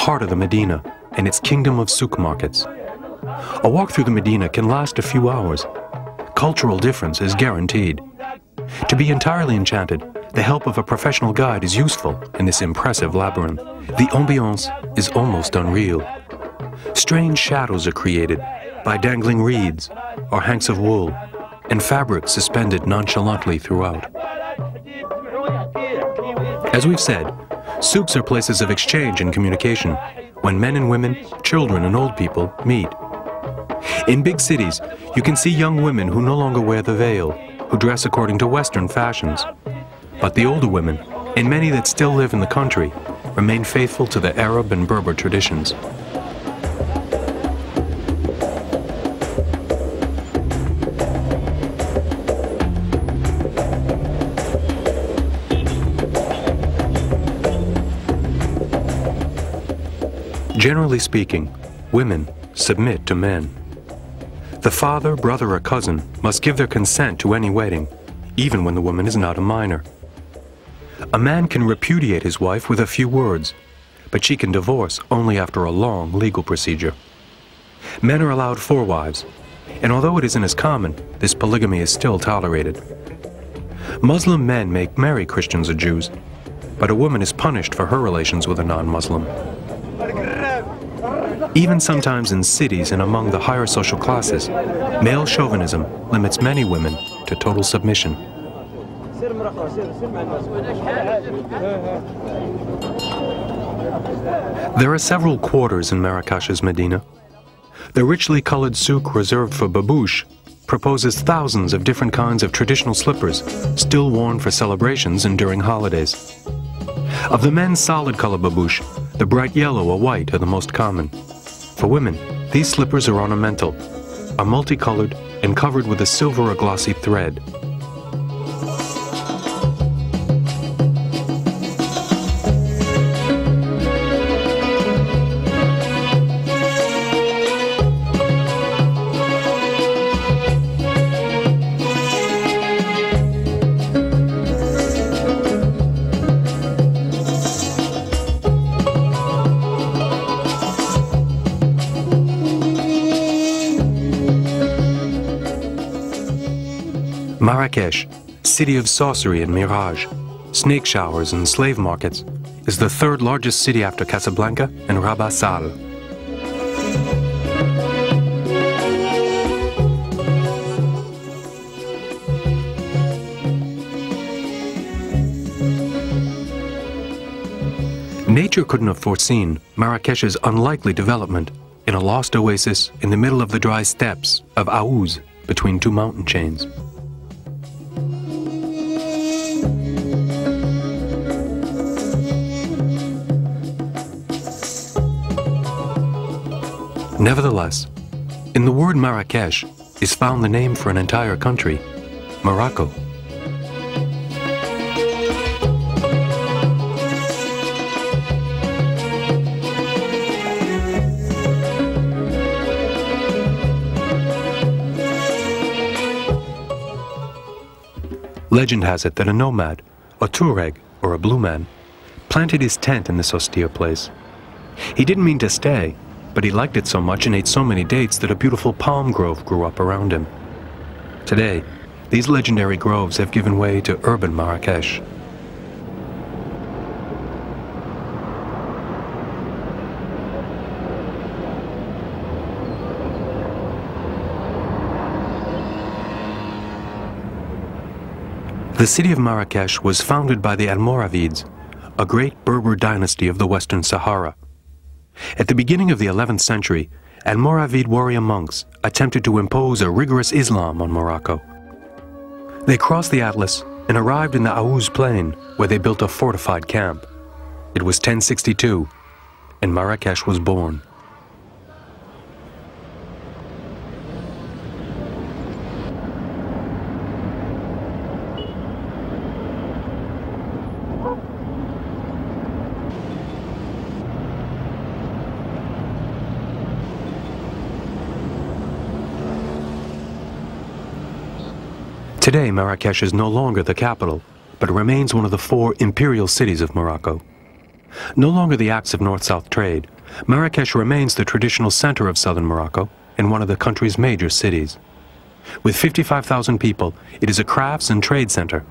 heart of the Medina and its kingdom of souk markets. A walk through the Medina can last a few hours. Cultural difference is guaranteed. To be entirely enchanted, the help of a professional guide is useful in this impressive labyrinth. The ambiance is almost unreal. Strange shadows are created by dangling reeds or hanks of wool and fabric suspended nonchalantly throughout. As we've said, souks are places of exchange and communication when men and women, children and old people meet. In big cities, you can see young women who no longer wear the veil, who dress according to Western fashions. But the older women, and many that still live in the country, remain faithful to the Arab and Berber traditions. Generally speaking, women submit to men. The father, brother, or cousin must give their consent to any wedding, even when the woman is not a minor. A man can repudiate his wife with a few words, but she can divorce only after a long legal procedure. Men are allowed 4 wives, and although it isn't as common, this polygamy is still tolerated. Muslim men may marry Christians or Jews, but a woman is punished for her relations with a non-Muslim. Even sometimes in cities and among the higher social classes, male chauvinism limits many women to total submission. There are several quarters in Marrakesh's Medina. The richly colored souk reserved for babouche proposes thousands of different kinds of traditional slippers, still worn for celebrations and during holidays. Of the men's solid color babouche, the bright yellow or white are the most common. For women, these slippers are ornamental, are multicolored, and covered with a silver or glossy thread. Marrakesh, city of sorcery and mirage, snake showers and slave markets, is the 3rd largest city after Casablanca and Rabat Sal. Nature couldn't have foreseen Marrakesh's unlikely development in a lost oasis in the middle of the dry steppes of Aouz between 2 mountain chains. Nevertheless, in the word Marrakesh is found the name for an entire country, Morocco. Legend has it that a nomad, a Tuareg, or a blue man, planted his tent in this austere place. He didn't mean to stay, but he liked it so much and ate so many dates that a beautiful palm grove grew up around him. Today, these legendary groves have given way to urban Marrakesh. The city of Marrakesh was founded by the Almoravids, a great Berber dynasty of the Western Sahara. At the beginning of the 11th century, Almoravid warrior monks attempted to impose a rigorous Islam on Morocco. They crossed the Atlas and arrived in the Aouz plain, where they built a fortified camp. It was 1062, and Marrakesh was born. Today, Marrakesh is no longer the capital, but remains one of the 4 imperial cities of Morocco. No longer the acts of north-south trade, Marrakesh remains the traditional center of southern Morocco and one of the country's major cities. With 55,000 people, it is a crafts and trade center.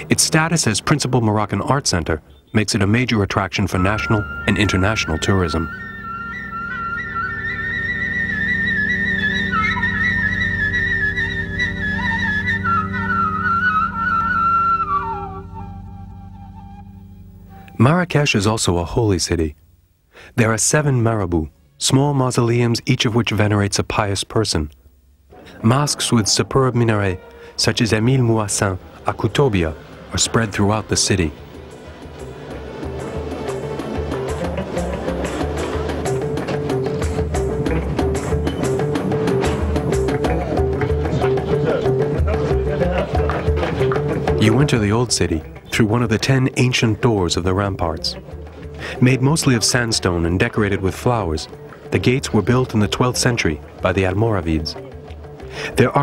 Its status as principal Moroccan art center makes it a major attraction for national and international tourism. Marrakesh is also a holy city. There are 7 marabouts, small mausoleums each of which venerates a pious person. Mosques with superb minarets, such as Émile Mouassin à Koutobia, are spread throughout the city. You enter the old city through one of the 10 ancient doors of the ramparts. Made mostly of sandstone and decorated with flowers, the gates were built in the 12th century by the Almoravids. There are